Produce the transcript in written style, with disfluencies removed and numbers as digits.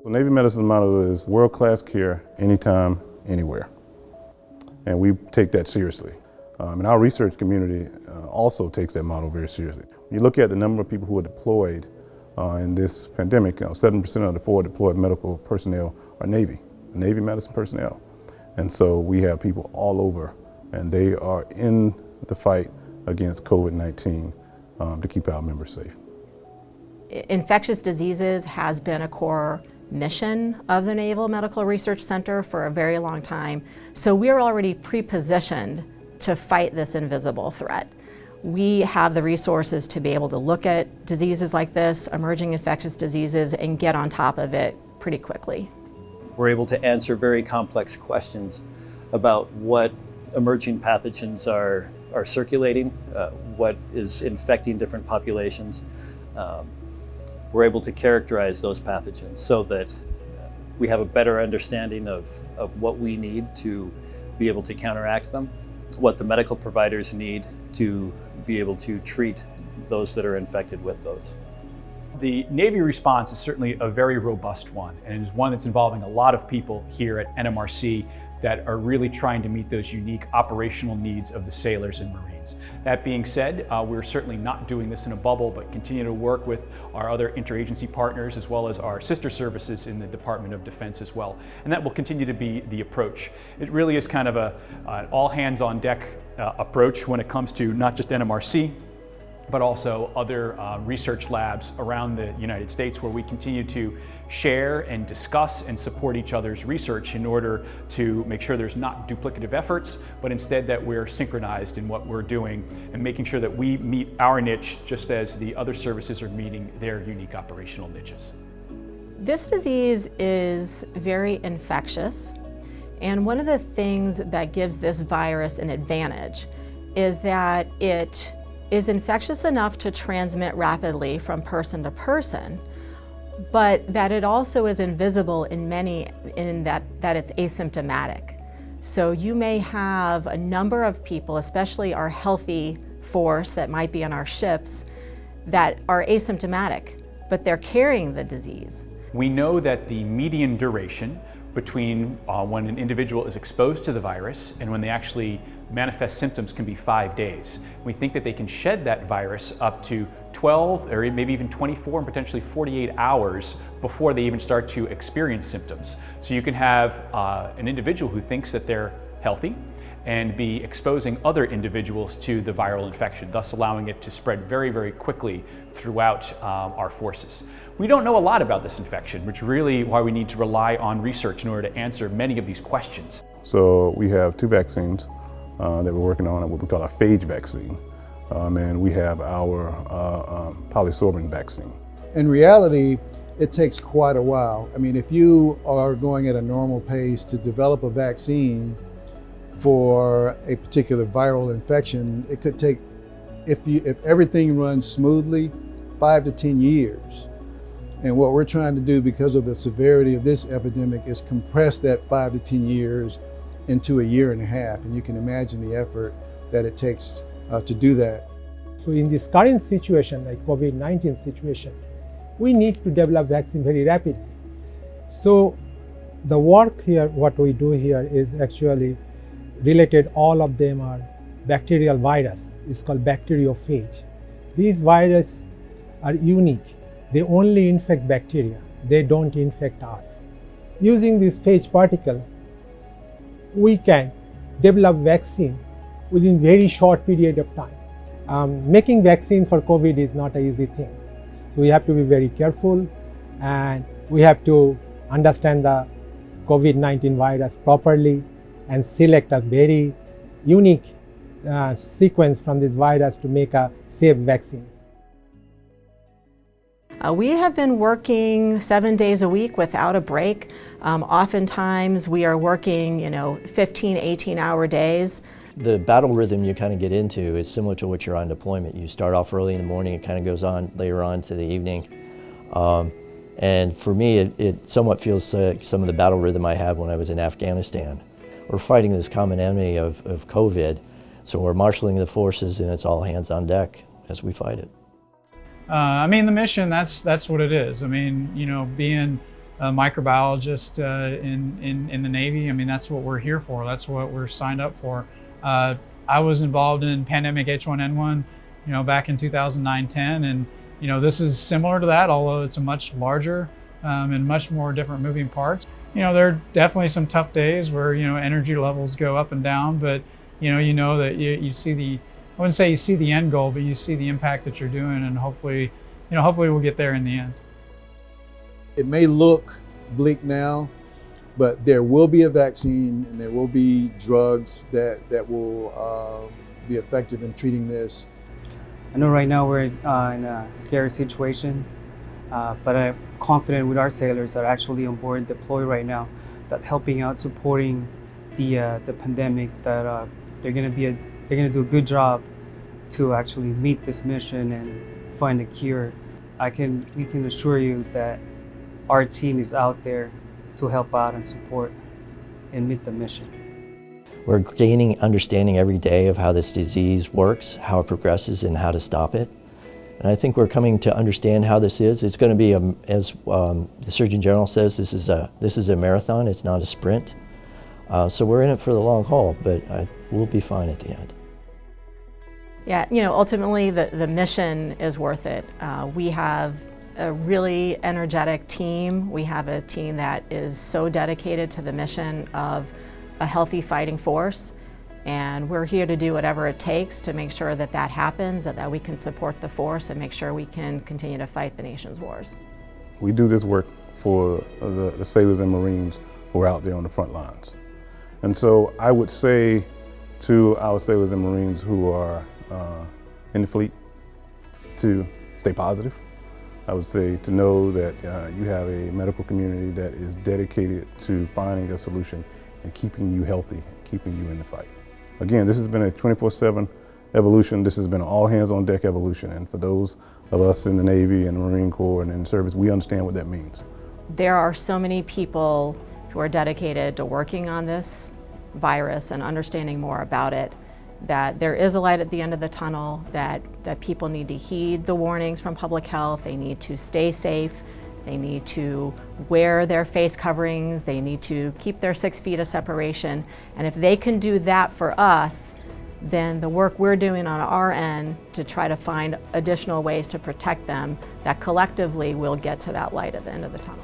The Navy medicine motto is world-class care, anytime, anywhere. And we take that seriously. And our research community also takes that motto very seriously. When you look at the number of people who are deployed in this pandemic, 7% of the forward deployed medical personnel are Navy medicine personnel. And so we have people all over, and they are in the fight against COVID-19 to keep our members safe. Infectious diseases has been a core mission of the Naval Medical Research Center for a very long time. So we're already pre-positioned to fight this invisible threat. We have the resources to be able to look at diseases like this, emerging infectious diseases, and get on top of it pretty quickly. We're able to answer very complex questions about what emerging pathogens are circulating, what is infecting different populations. We're able to characterize those pathogens so that we have a better understanding of what we need to be able to counteract them, what the medical providers need to be able to treat those that are infected with those. The Navy response is certainly a very robust one, and it is one that's involving a lot of people here at NMRC that are really trying to meet those unique operational needs of the sailors and Marines. That being said, we're certainly not doing this in a bubble, but continue to work with our other interagency partners as well as our sister services in the Department of Defense as well. And that will continue to be the approach. It really is kind of an all hands on deck approach when it comes to not just NMRC, but also other research labs around the United States where we continue to share and discuss and support each other's research in order to make sure there's not duplicative efforts, but instead that we're synchronized in what we're doing and making sure that we meet our niche just as the other services are meeting their unique operational niches. This disease is very infectious, and one of the things that gives this virus an advantage is that it is infectious enough to transmit rapidly from person to person, but that it also is invisible in that it's asymptomatic. So you may have a number of people, especially our healthy force that might be on our ships, that are asymptomatic, but they're carrying the disease. We know that the median duration between when an individual is exposed to the virus and when they actually manifest symptoms can be 5 days. We think that they can shed that virus up to 12 or maybe even 24 and potentially 48 hours before they even start to experience symptoms. So you can have an individual who thinks that they're healthy and be exposing other individuals to the viral infection, thus allowing it to spread very, very quickly throughout our forces. We don't know a lot about this infection, which is really why we need to rely on research in order to answer many of these questions. So we have 2 vaccines that we're working on, what we call our phage vaccine, and we have our polysorbent vaccine. In reality, it takes quite a while. I mean, if you are going at a normal pace to develop a vaccine for a particular viral infection, it could take, if everything runs smoothly, 5 to 10 years. And what we're trying to do, because of the severity of this epidemic, is compress that 5 to 10 years into a year and a half. And you can imagine the effort that it takes to do that. So in this current situation, like COVID-19 situation, we need to develop vaccine very rapidly. So the work here, what we do here is actually related, all of them are bacterial virus. It's called bacteriophage. These viruses are unique. They only infect bacteria. They don't infect us. Using this phage particle, we can develop vaccine within very short period of time. Making vaccine for COVID is not an easy thing. So we have to be very careful, and we have to understand the COVID-19 virus properly and select a very unique sequence from this virus to make a safe vaccines. We have been working 7 days a week without a break. Oftentimes we are working, 15, 18-hour days. The battle rhythm you kind of get into is similar to what you're on deployment. You start off early in the morning, it kind of goes on later on to the evening. And for me, it somewhat feels like some of the battle rhythm I had when I was in Afghanistan. We're fighting this common enemy of COVID, so we're marshaling the forces, and it's all hands on deck as we fight it. The mission, that's what it is. Being a microbiologist in the Navy. I mean, that's what we're here for. That's what we're signed up for. I was involved in pandemic H1N1, back in 2009-10, and this is similar to that, although it's a much larger and much more different moving parts. There are definitely some tough days where energy levels go up and down, but that you see I wouldn't say you see the end goal, but you see the impact that you're doing, and hopefully we'll get there in the end. It may look bleak now, but there will be a vaccine and there will be drugs that will be effective in treating this. I know right now we're in a scary situation, but I'm confident with our sailors that are actually on board deployed right now, that helping out, supporting the pandemic, that they're going to do a good job to actually meet this mission and find a cure. We can assure you that our team is out there to help out and support and meet the mission. We're gaining understanding every day of how this disease works, how it progresses, and how to stop it. And I think we're coming to understand how this is. It's going to be, as the Surgeon General says, this is a marathon, it's not a sprint. So we're in it for the long haul, but we'll be fine at the end. Yeah, ultimately the mission is worth it. We have a really energetic team. We have a team that is so dedicated to the mission of a healthy fighting force, and we're here to do whatever it takes to make sure that happens, that we can support the force and make sure we can continue to fight the nation's wars. We do this work for the sailors and Marines who are out there on the front lines. And so I would say to our sailors and Marines who are in the fleet to stay positive. I would say to know that you have a medical community that is dedicated to finding a solution and keeping you healthy, keeping you in the fight. Again, this has been a 24/7 evolution. This has been an all hands on deck evolution. And for those of us in the Navy and the Marine Corps and in service, we understand what that means. There are so many people who are dedicated to working on this virus and understanding more about it, that there is a light at the end of the tunnel, that people need to heed the warnings from public health. They need to stay safe. They need to wear their face coverings. They need to keep their 6 feet of separation. And if they can do that for us, then the work we're doing on our end to try to find additional ways to protect them, that collectively will get to that light at the end of the tunnel.